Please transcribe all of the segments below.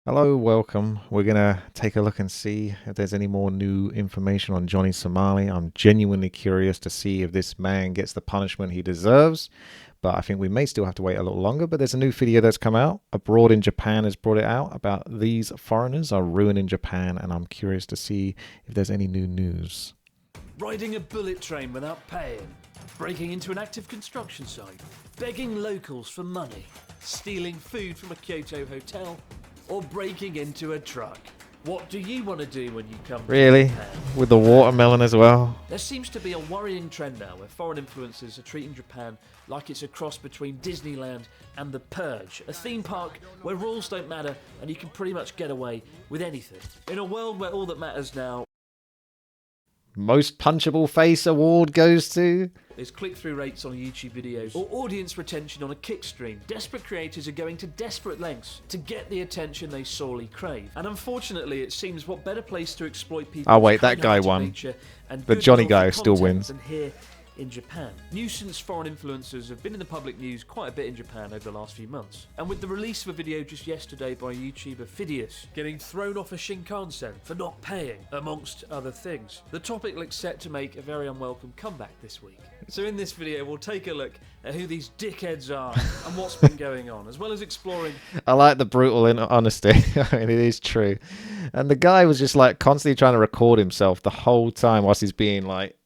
Hello, welcome. We're going to take a look and see if there's any more new information on Johnny Somali. I'm genuinely curious to see if this man gets the punishment he deserves, but I think we may still have to wait a little longer. But there's a new video that's come out. Abroad in Japan has brought it out about these foreigners are ruining Japan, and I'm curious to see if there's any new news. Riding a bullet train without paying, breaking into an active construction site, begging locals for money, stealing food from a Kyoto hotel, or breaking into a truck. What do you want to do when you come Really? to Japan? With the watermelon as well? There seems to be a worrying trend now where foreign influencers are treating Japan like it's a cross between Disneyland and The Purge, a theme park where rules don't matter and you can pretty much get away with anything. In a world where all that matters now Most punchable face award goes to... is click-through rates on YouTube videos or audience retention on a kick stream. Desperate creators are going to desperate lengths to get the attention they sorely crave. And unfortunately, it seems what better place to exploit people. Oh wait, that guy won. The Johnny guy still wins. And here in Japan. Nuisance foreign influencers have been in the public news quite a bit in Japan over the last few months. And with the release of a video just yesterday by YouTuber Phidias getting thrown off a Shinkansen for not paying, amongst other things, the topic looks set to make a very unwelcome comeback this week. So in this video, we'll take a look at who these dickheads are and what's been going on, as well as exploring... I like the brutal honesty. I mean, it is true. And the guy was just like constantly trying to record himself the whole time whilst he's being like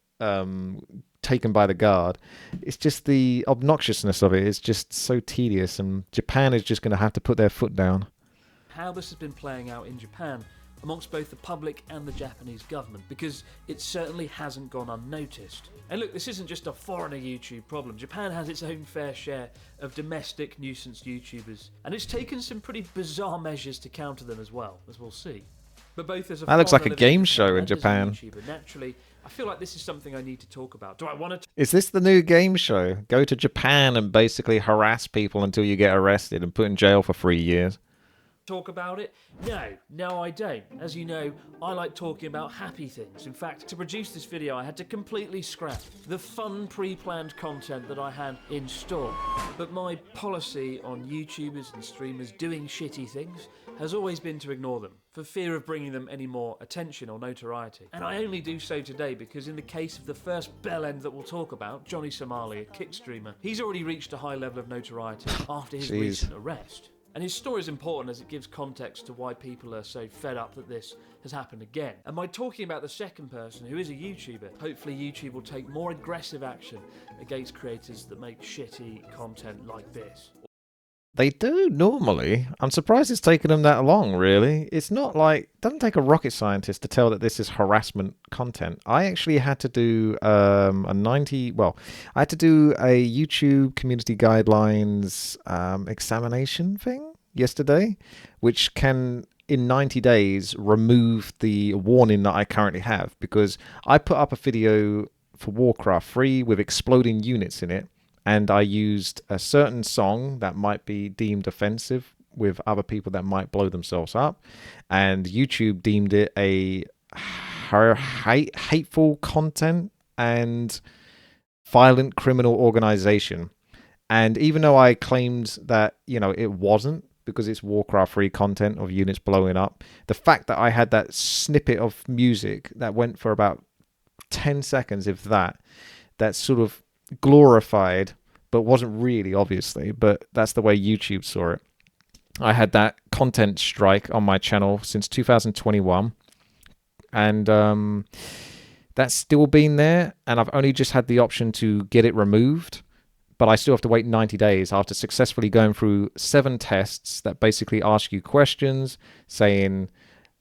taken by the guard. It's just the obnoxiousness of it is just so tedious, and Japan is just going to have to put their foot down. How this has been playing out in Japan amongst both the public and the Japanese government, because it certainly hasn't gone unnoticed. And look, this isn't just a foreigner YouTube problem. Japan has its own fair share of domestic nuisance YouTubers, and it's taken some pretty bizarre measures to counter them as well, as we'll see. But both as a That looks like a foreigner living game show in and as a Japan. YouTuber, naturally, I feel like this is something I need to talk about. Do I want to Is this the new game show? Go to Japan and basically harass people until you get arrested and put in jail for 3 years. talk about it? No, I don't. As you know, I like talking about happy things. In fact, to produce this video, I had to completely scrap the fun pre-planned content that I had in store. But my policy on YouTubers and streamers doing shitty things has always been to ignore them, for fear of bringing them any more attention or notoriety. And I only do so today because in the case of the first bellend that we'll talk about, Johnny Somali, a kick streamer, he's already reached a high level of notoriety after his recent arrest. And his story is important as it gives context to why people are so fed up that this has happened again. And by talking about the second person, who is a YouTuber, hopefully YouTube will take more aggressive action against creators that make shitty content like this. They do normally. I'm surprised it's taken them that long, really. It's not like, it doesn't take a rocket scientist to tell that this is harassment content. I actually had to do I had to do a YouTube community guidelines examination thing yesterday, which can, in 90 days, remove the warning that I currently have, because I put up a video for Warcraft 3 with exploding units in it, and I used a certain song that might be deemed offensive with other people that might blow themselves up, and YouTube deemed it a hateful content and violent criminal organization. And even though I claimed that, it wasn't, because it's Warcraft 3 content of units blowing up, the fact that I had that snippet of music that went for about 10 seconds, if that, that's sort of glorified, but wasn't really, obviously, but that's the way YouTube saw it. I had that content strike on my channel since 2021, and that's still been there, and I've only just had the option to get it removed, but I still have to wait 90 days after successfully going through 7 tests that basically ask you questions saying,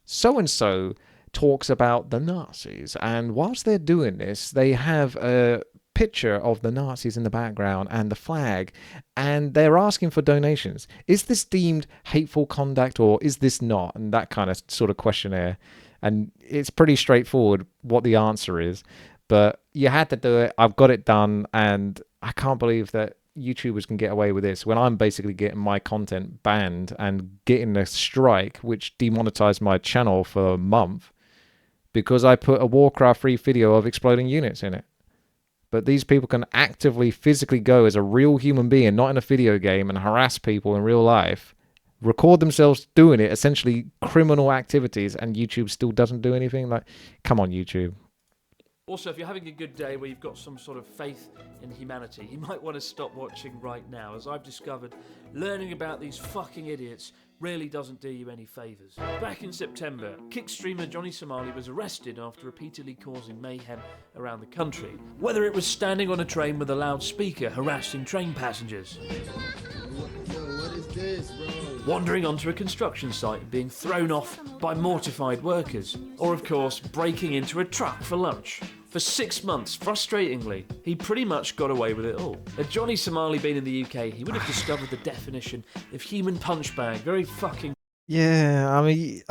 so-and-so talks about the Nazis, and whilst they're doing this, they have a picture of the Nazis in the background and the flag, and they're asking for donations. Is this deemed hateful conduct, or is this not? And that kind of sort of questionnaire. And it's pretty straightforward what the answer is, but you had to do it. I've got it done, and I can't believe that YouTubers can get away with this when I'm basically getting my content banned and getting a strike which demonetized my channel for a month because I put a Warcraft 3 video of exploding units in it. But these people can actively, physically go as a real human being, not in a video game, and harass people in real life record themselves doing it, essentially criminal activities, and YouTube still doesn't do anything. Like, come on, YouTube. Also, if you're having a good day where you've got some sort of faith in humanity, you might want to stop watching right now. As I've discovered, learning about these fucking idiots really doesn't do you any favours. Back in September, kick streamer Johnny Somali was arrested after repeatedly causing mayhem around the country. Whether it was standing on a train with a loudspeaker harassing train passengers, wandering onto a construction site and being thrown off by mortified workers, or of course breaking into a truck for lunch. For 6 months, frustratingly, he pretty much got away with it all. Had Johnny Somali been in the UK, he would have discovered the definition of human punch bag very fucking... Yeah, I mean,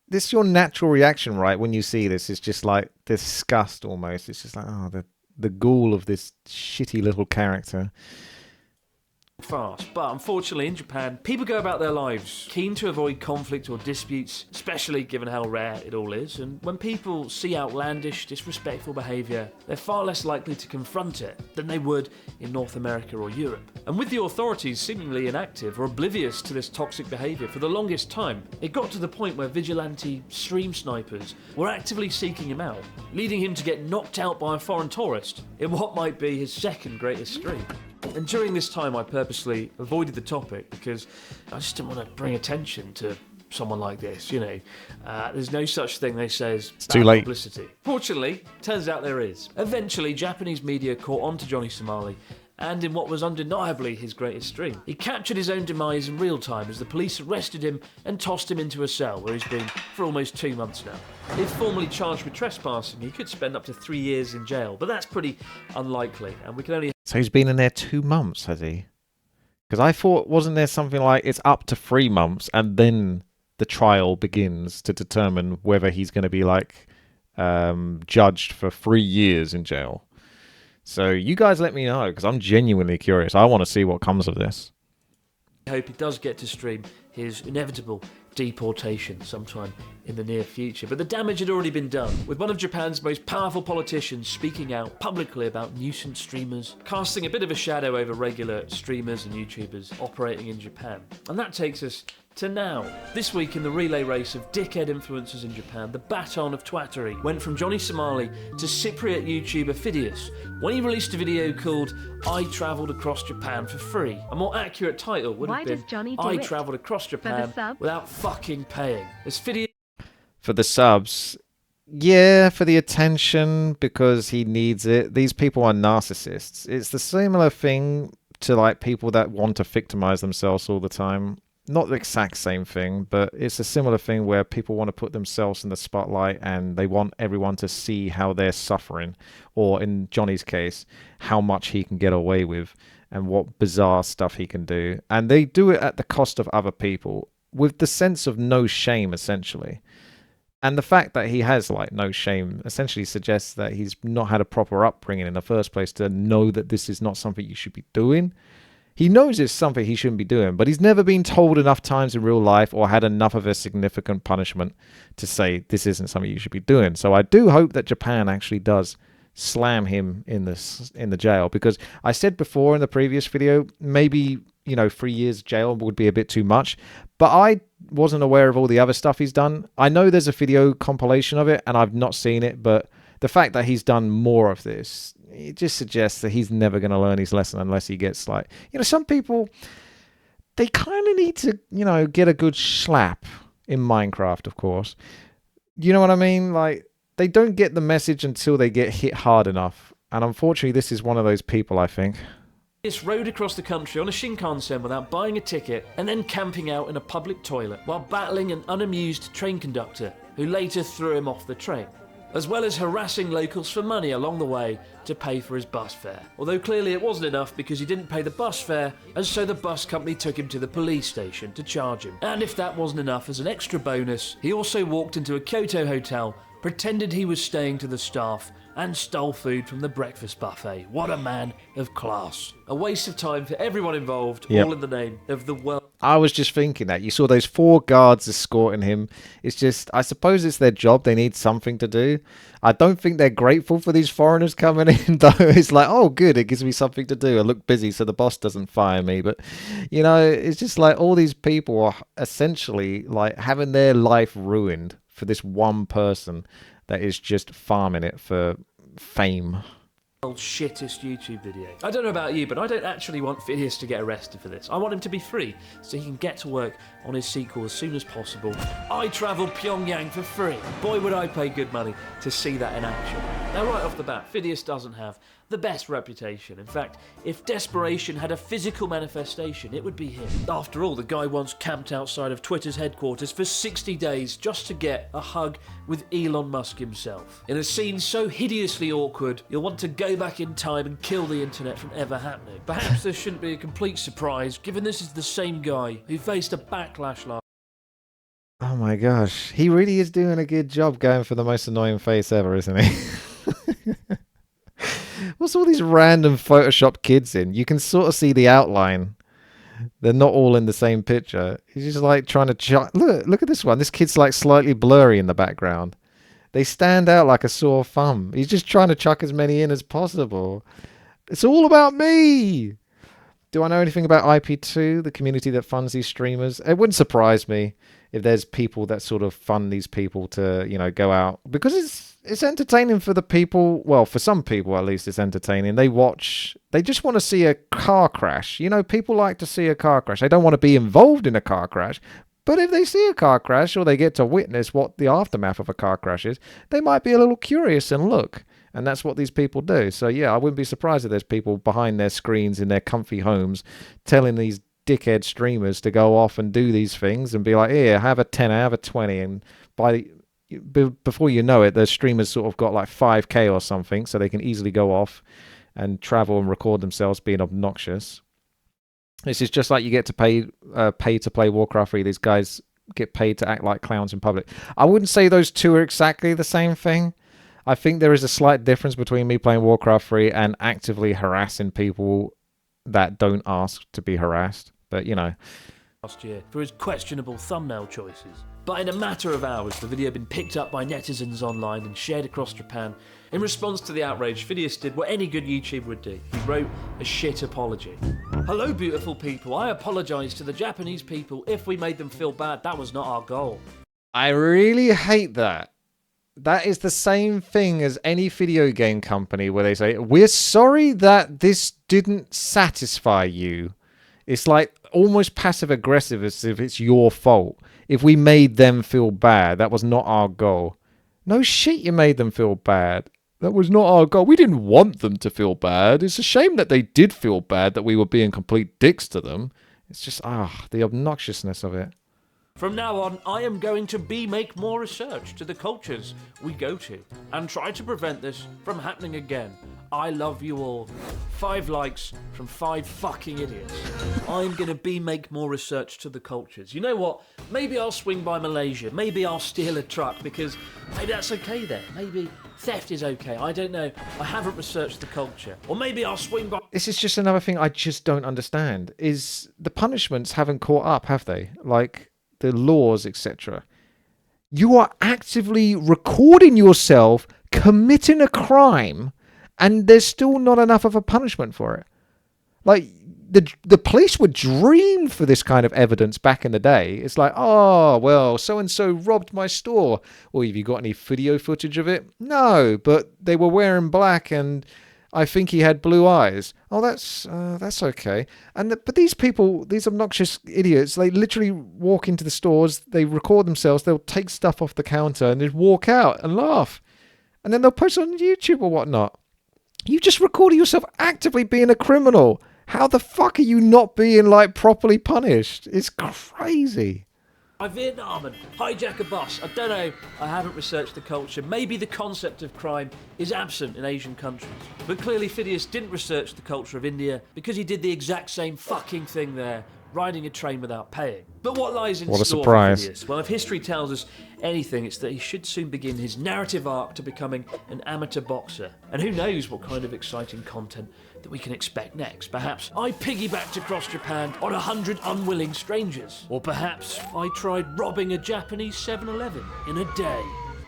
this is your natural reaction, right? When you see this, it's just like disgust almost. It's just like, oh, the ghoul of this shitty little character. fast. But unfortunately in Japan, people go about their lives keen to avoid conflict or disputes, especially given how rare it all is. And when people see outlandish, disrespectful behaviour, they're far less likely to confront it than they would in North America or Europe. And with the authorities seemingly inactive or oblivious to this toxic behaviour for the longest time, it got to the point where vigilante stream snipers were actively seeking him out, leading him to get knocked out by a foreign tourist in what might be his second greatest stream. And during this time I purposely avoided the topic because I just didn't want to bring attention to someone like this, you know. There's no such thing, they say, as it's too late. Publicity. Fortunately, turns out there is. Eventually, Japanese media caught on to Johnny Somali, and in what was undeniably his greatest stream. He captured his own demise in real time as the police arrested him and tossed him into a cell where he's been for almost 2 months now. If formally charged with trespassing, he could spend up to 3 years in jail, but that's pretty unlikely, and we can only... So he's been in there 2 months, has he? Because I thought, wasn't there something like it's up to 3 months and then the trial begins to determine whether he's going to be like judged for 3 years in jail? So you guys let me know, because I'm genuinely curious. I want to see what comes of this. I hope he does get to stream his inevitable deportation sometime in the near future. But the damage had already been done, with one of Japan's most powerful politicians speaking out publicly about nuisance streamers, casting a bit of a shadow over regular streamers and YouTubers operating in Japan. And that takes us to now. This week in the relay race of dickhead influencers in Japan, the baton of twattery went from Johnny Somali to Cypriot YouTuber Phidias when he released a video called I Travelled Across Japan for Free. A more accurate title would have been I Travelled Across Japan Without Fucking Paying. As Phidias... For the subs, yeah, for the attention, because he needs it. These people are narcissists. It's the similar thing to like people that want to victimize themselves all the time. Not the exact same thing, but it's a similar thing where people want to put themselves in the spotlight and they want everyone to see how they're suffering, or in Johnny's case, how much he can get away with and what bizarre stuff he can do. And they do it at the cost of other people with the sense of no shame, essentially. And the fact that he has like no shame essentially suggests that he's not had a proper upbringing in the first place to know that this is not something you should be doing. He knows it's something he shouldn't be doing, but he's never been told enough times in real life or had enough of a significant punishment to say this isn't something you should be doing. So I do hope that Japan actually does slam him in the jail, because I said before in the previous video, maybe, 3 years jail would be a bit too much, but I wasn't aware of all the other stuff he's done. I know there's a video compilation of it and I've not seen it, but the fact that he's done more of this, it just suggests that he's never going to learn his lesson unless he gets like, some people, they kind of need to, get a good slap in Minecraft, of course. You know what I mean? Like, they don't get the message until they get hit hard enough. And unfortunately, this is one of those people, I think. This rode across the country on a Shinkansen without buying a ticket and then camping out in a public toilet while battling an unamused train conductor who later threw him off the train, as well as harassing locals for money along the way to pay for his bus fare. Although clearly it wasn't enough because he didn't pay the bus fare, and so the bus company took him to the police station to charge him. And if that wasn't enough, as an extra bonus, he also walked into a Kyoto hotel, pretended he was staying to the staff, and stole food from the breakfast buffet. What a man of class. A waste of time for everyone involved, all in the name of the world. I was just thinking that. You saw those 4 guards escorting him. It's just, I suppose it's their job. They need something to do. I don't think they're grateful for these foreigners coming in, though. It's like, oh, good, it gives me something to do. I look busy so the boss doesn't fire me. But, you know, it's just like all these people are essentially like having their life ruined for this one person that is just farming it for fame. World's shittest YouTube video. I don't know about you, but I don't actually want Phineas to get arrested for this. I want him to be free so he can get to work on his sequel as soon as possible. I travelled Pyongyang for free. Boy, would I pay good money to see that in action. Now, right off the bat, Phineas doesn't have the best reputation. In fact, if desperation had a physical manifestation, it would be him. After all, the guy once camped outside of Twitter's headquarters for 60 days just to get a hug with Elon Musk himself. In a scene so hideously awkward, you'll want to go back in time and kill the internet from ever happening. Perhaps this shouldn't be a complete surprise, given this is the same guy who faced a backlash last. Oh my gosh, he really is doing a good job going for the most annoying face ever, isn't he? What's all these random Photoshop kids in? You can sort of see the outline. They're not all in the same picture. He's just like trying to look at this one. This kid's like slightly blurry in the background. They stand out like a sore thumb. He's just trying to chuck as many in as possible. It's all about me. Do I know anything about IP2, the community that funds these streamers? It wouldn't surprise me if there's people that sort of fund these people to, you know, go out, because it's entertaining for the people. Well, for some people at least, it's entertaining. They just want to see a car crash. You know, people like to see a car crash. They don't want to be involved in a car crash, but if they see a car crash or they get to witness what the aftermath of a car crash is, they might be a little curious and look. And that's what these people do. So yeah, I wouldn't be surprised if there's people behind their screens in their comfy homes telling these dickhead streamers to go off and do these things and be like, here, have a 10, have a 20. And before you know it, the streamers sort of got like 5K or something, so they can easily go off and travel and record themselves being obnoxious. This is just like you get to pay to play Warcraft 3. These guys get paid to act like clowns in public. I wouldn't say those two are exactly the same thing. I think there is a slight difference between me playing Warcraft 3 and actively harassing people that don't ask to be harassed. But, you know. Last year for his questionable thumbnail choices. But in a matter of hours, the video had been picked up by netizens online and shared across Japan. In response to the outrage, Phineas did what any good YouTuber would do. He wrote a shit apology. Hello, beautiful people. I apologise to the Japanese people if we made them feel bad. That was not our goal. I really hate that. That is the same thing as any video game company where they say, we're sorry that this didn't satisfy you. It's like almost passive aggressive, as if it's your fault. If we made them feel bad, that was not our goal. No shit, you made them feel bad. That was not our goal. We didn't want them to feel bad. It's a shame that they did feel bad, that we were being complete dicks to them. It's just, the obnoxiousness of it. From now on, I am going to make more research to the cultures we go to and try to prevent this from happening again. I love you all. 5 likes from 5 fucking idiots. I'm going to make more research to the cultures. You know what? Maybe I'll swing by Malaysia. Maybe I'll steal a truck because maybe that's okay there. Maybe theft is okay. I don't know. I haven't researched the culture. Or maybe I'll swing by... This is just another thing I just don't understand. Is the punishments haven't caught up, have they? Like the laws, etc. You are actively recording yourself committing a crime, and there's still not enough of a punishment for it. Like, the police would dream for this kind of evidence back in the day. It's like, oh, well, so-and-so robbed my store. Well, have you got any video footage of it? No, but they were wearing black and I think he had blue eyes. Oh, that's okay. But these people, these obnoxious idiots, they literally walk into the stores, they record themselves, they'll take stuff off the counter and just walk out and laugh. And then they'll post it on YouTube or whatnot. You just recorded yourself actively being a criminal. How the fuck are you not being, like, properly punished? It's crazy. Vietnam and hijack a bus. I don't know. I haven't researched the culture. Maybe the concept of crime is absent in Asian countries. But clearly Phineas didn't research the culture of India because he did the exact same fucking thing there riding a train without paying. But what lies in What a store surprise. for Phidias? Well, if history tells us anything, it's that he should soon begin his narrative arc to becoming an amateur boxer. And who knows what kind of exciting content that we can expect next. Perhaps I piggybacked across Japan on 100 unwilling strangers. Or perhaps I tried robbing a Japanese 7-Eleven in a day.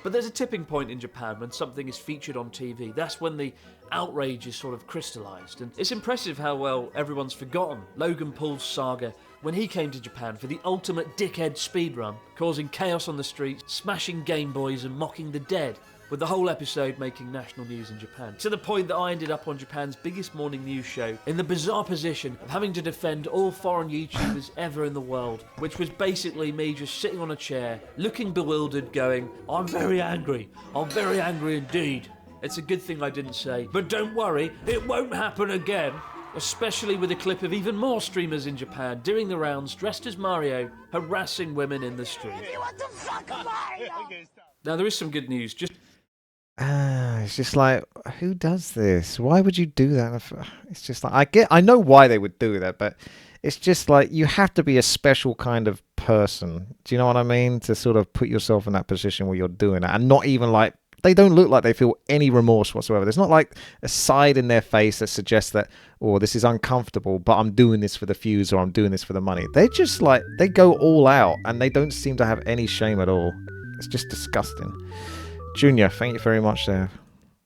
But there's a tipping point in Japan when something is featured on TV. That's when the outrage is sort of crystallised. And it's impressive how well everyone's forgotten Logan Paul's saga when he came to Japan for the ultimate dickhead speedrun, causing chaos on the streets, smashing Game Boys and mocking the dead, with the whole episode making national news in Japan. To the point that I ended up on Japan's biggest morning news show in the bizarre position of having to defend all foreign YouTubers ever in the world, which was basically me just sitting on a chair, looking bewildered, going, I'm very angry indeed. It's a good thing I didn't say, but don't worry, it won't happen again. Especially with a clip of even more streamers in Japan doing the rounds dressed as Mario, harassing women in the street. What the fuck, Mario? Now there is some good news, just It's just like, who does this? Why would you do that? It's just like, I know why they would do that, but it's just like, you have to be a special kind of person. Do you know what I mean? To sort of put yourself in that position where you're doing it, and not even like, they don't look like they feel any remorse whatsoever. There's not like a side in their face that suggests that, oh, this is uncomfortable, but I'm doing this for the views or I'm doing this for the money. They just like, they go all out and they don't seem to have any shame at all. It's just disgusting. Junior, thank you very much there.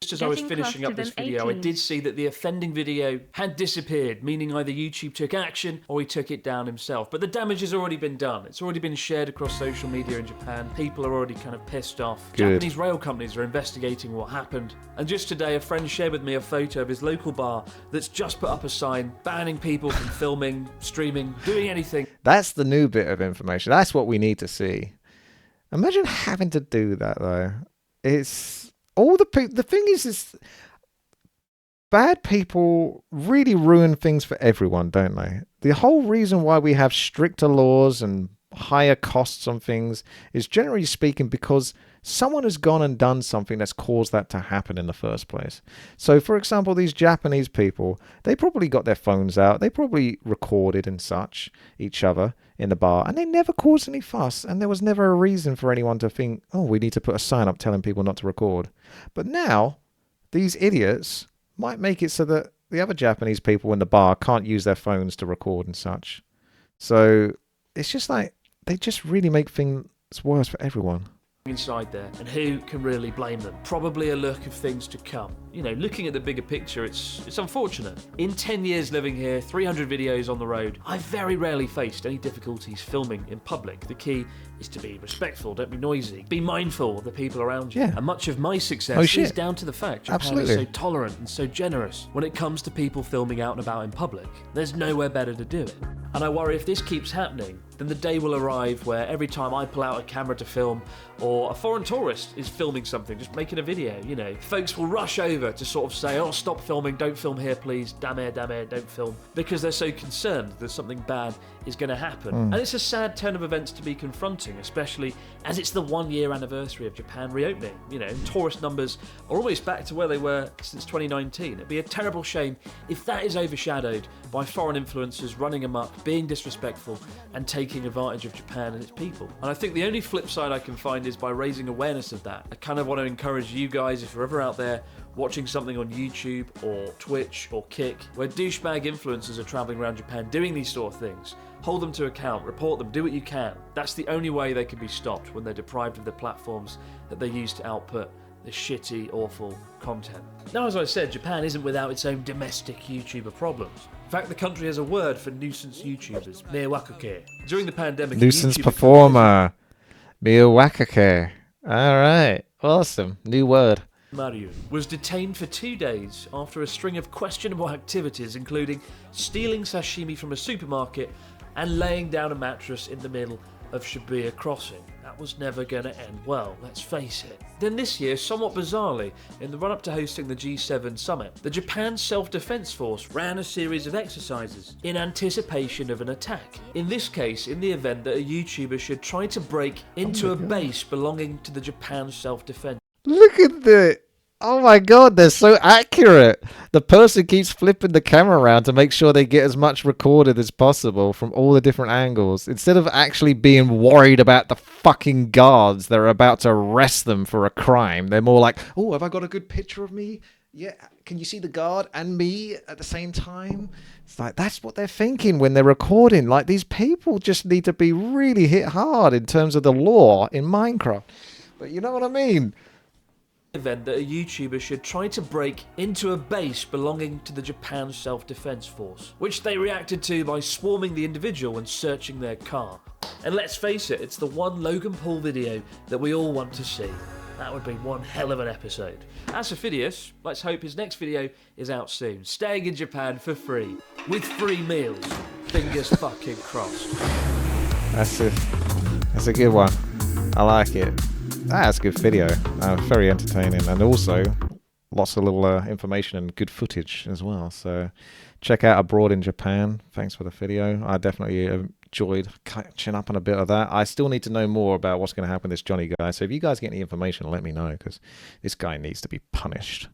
Just as I was Getting finishing close up to this them video, I 18s. did see that the offending video had disappeared, meaning either YouTube took action or he took it down himself. But the damage has already been done. It's already been shared across social media in Japan. People are already kind of pissed off. Good. Japanese rail companies are investigating what happened. And just today, a friend shared with me a photo of his local bar that's just put up a sign banning people from filming, streaming, doing anything. That's the new bit of information. That's what we need to see. Imagine having to do that though. It's all the thing is bad people really ruin things for everyone, don't they? The whole reason why we have stricter laws and higher costs on things is, generally speaking, because someone has gone and done something that's caused that to happen in the first place. So, for example, these Japanese people, they probably got their phones out, they probably recorded and such each other in the bar, and they never caused any fuss, and there was never a reason for anyone to think, oh, we need to put a sign up telling people not to record. But now, these idiots might make it so that the other Japanese people in the bar can't use their phones to record and such. So, it's just like, they just really make things worse for everyone. Inside there, and who can really blame them? Probably a look of things to come. You know, looking at the bigger picture, it's unfortunate. In 10 years living here, 300 videos on the road, I've very rarely faced any difficulties filming in public. The key is to be respectful, don't be noisy, be mindful of the people around you. Yeah. And much of my success Oh, is shit. down to the fact Japan Absolutely. is so tolerant and so generous when it comes to people filming out and about in public. There's nowhere better to do it. And I worry if this keeps happening, then the day will arrive where every time I pull out a camera to film, or a foreign tourist is filming something, just making a video, you know, folks will rush over to sort of say, oh, stop filming, don't film here, please, damn it, don't film, because they're so concerned that something bad is going to happen. And it's a sad turn of events to be confronting, especially as it's the 1-year anniversary of Japan reopening. You know, tourist numbers are almost back to where they were since 2019. It'd be a terrible shame if that is overshadowed by foreign influencers running amok, being disrespectful, and taking advantage of Japan and its people. And I think the only flip side I can find is by raising awareness of that. I kind of want to encourage you guys, if you're ever out there watching something on YouTube or Twitch or Kick, where douchebag influencers are traveling around Japan doing these sort of things, hold them to account, report them, do what you can. That's the only way they can be stopped when they're deprived of the platforms that they use to output the shitty, awful content. Now, as I said, Japan isn't without its own domestic YouTuber problems. In fact, the country has a word for nuisance YouTubers, meiwakuke. During the pandemic, Nuisance YouTuber performer. Miyawakake. All right. Awesome. New word. Mario was detained for 2 days after a string of questionable activities, including stealing sashimi from a supermarket and laying down a mattress in the middle of Shibuya Crossing. That was never going to end well, let's face it. Then this year, somewhat bizarrely, in the run-up to hosting the G7 summit, the Japan Self-Defense Force ran a series of exercises in anticipation of an attack. In this case, in the event that a YouTuber should try to break into a base belonging to the Japan Self-Defense. Look at the... Oh my god, they're so accurate. The person keeps flipping the camera around to make sure they get as much recorded as possible from all the different angles. Instead of actually being worried about the fucking guards that are about to arrest them for a crime, they're more like, oh, have I got a good picture of me? Yeah, can you see the guard and me at the same time? It's like, that's what they're thinking when they're recording. Like, these people just need to be really hit hard in terms of the law in Minecraft. But you know what I mean? Event that a YouTuber should try to break into a base belonging to the Japan Self-Defense Force, which they reacted to by swarming the individual and searching their car. And let's face it, it's the one Logan Paul video that we all want to see. That would be one hell of an episode. As for Phidias, let's hope his next video is out soon. Staying in Japan for free, with free meals. Fingers fucking crossed. That's a good one. I like it. That's a good video. Very entertaining, and also lots of little information and good footage as well. So check out Abroad in Japan. Thanks for the video. I definitely enjoyed catching up on a bit of that. I still need to know more about what's going to happen to this Johnny guy. So if you guys get any information, let me know, because this guy needs to be punished.